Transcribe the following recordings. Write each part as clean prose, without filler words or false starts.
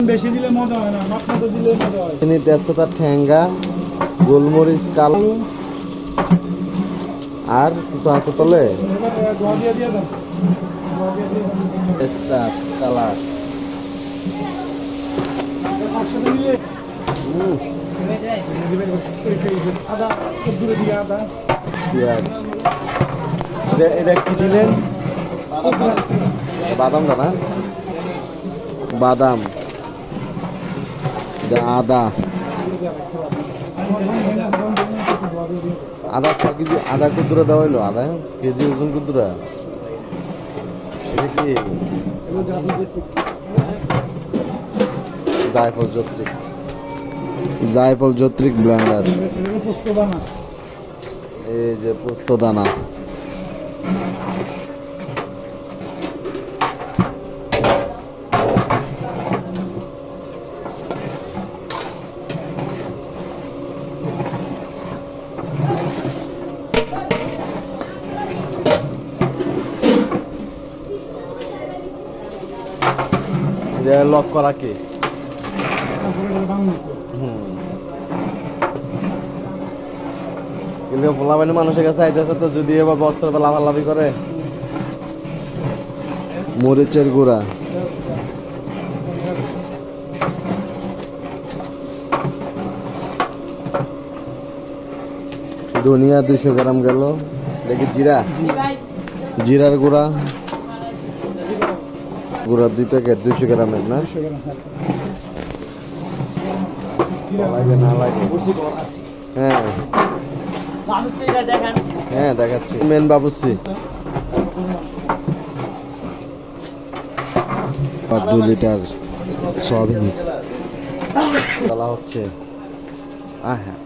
বেশি দিলে মজা হয় না, মাছ মতো দিলে মজা হয়। তেজপাতা, ঠ্যাঙ্গা, গোলমরিচ, কালো আর কিছু আছে তলে কালার। এটা কি দিলেন? বাদাম দানা, বাদাম, আদা, আদা কেজি, আদা কুদুরা দেওয়া হইলো, আদা কেজি ওজন কুদুরা। এটা কি জায়ফল যৌত্রিক, জায়ফল যৌত্রিক ব্লেন্ডার। এই যে পোস্ত দানা, লক করা কি? কিন্তু পোলাপানি মানুষের কাছে আইতেছে তো, যদি এবার বস্ত্র লাফালাফি করে। মরিচের গুঁড়া, ধনিয়া 200 গ্রাম গেল। দেখি জিরা, জিরার গুঁড়া, গুঁড়া 2 প্যাকেট 200 গ্রামের না? লাগে না লাগে? হ্যাঁ হ্যাঁ দেখাচ্ছি। মেন বাবুসি 2 লিটার সয়াবিন বলা হচ্ছে। হ্যাঁ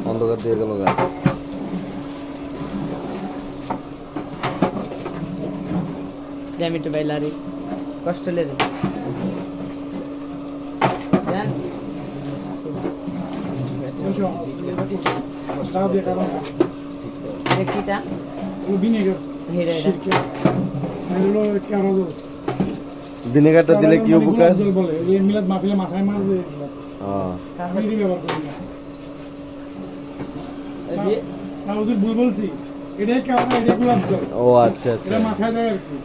অন্ধকার দিয়ে গেল গা। জ্যামিটো বাইলারি কষ্ট লেগে ভিনেগারটা দিলে কি উপকার? মাথায় মারবে ভুল বলছি, এটাই কারণ, এটা গোলাপ জল। ও আচ্ছা আচ্ছা, মাথায় দেয় আর কি।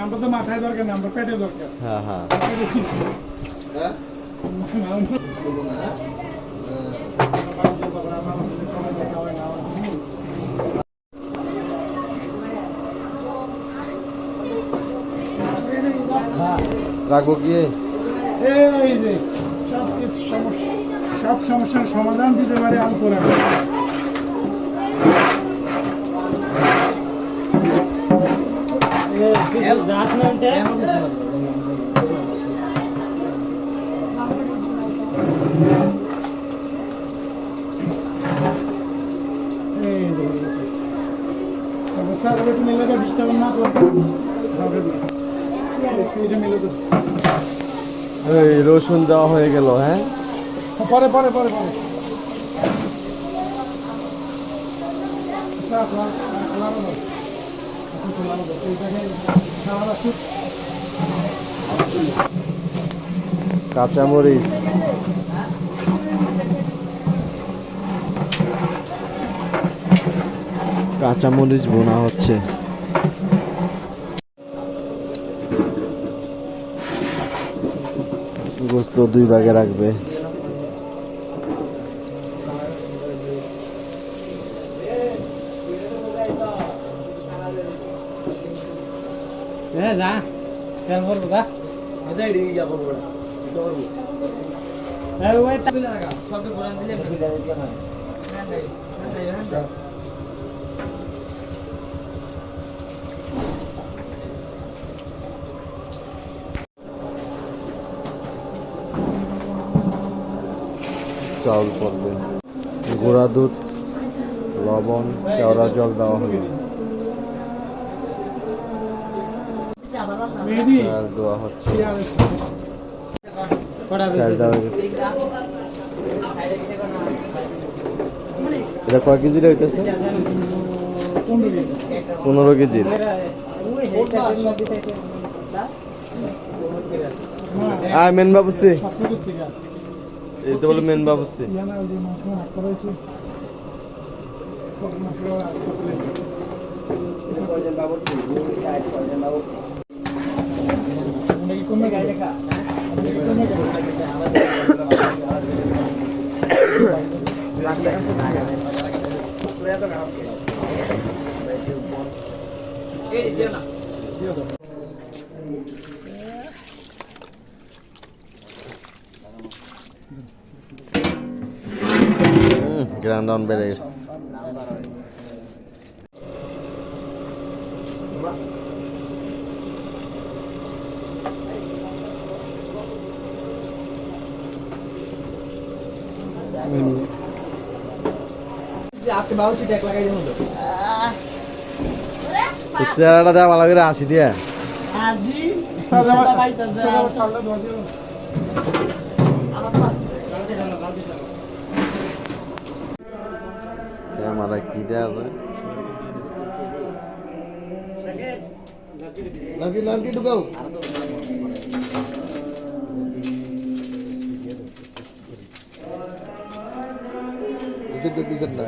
আমরা তো মাথায় দরকার না, আমরা পেটে দরকার। হ্যাঁ হ্যাঁ। রাখবো কি? এই যে সব সমস্যার সমাধান দিতে পারে আলপোড়া। রসুন দেওয়া হয়ে গেল। হ্যাঁ পরে পরে পরে পরে কাঁচামরিচ, কাঁচামরিচ বোনা হচ্ছে। গোস্ত 2 ভাগে রাখবে। যা কেন করবো গা চাউল পড়বে, গুঁড়া দুধ, লবণ, কেওড়া জল দেওয়া হলো। দেওয়া হচ্ছে। কটা চাল দেওয়া গেছে। এটা কয় কেজির হইতেছে? 15 কেজির। মেন বাবুসি, এই তো বলে মেন বাবুসি। গ্রাউন্ড ডাউন বেড়ে গেছে। চেহারাটা দেওয়া ভালো করে হাসি দিয়া। ক্যামেরা কি দেওয়া যায়? লালকি ঢুকাও। পিছন না,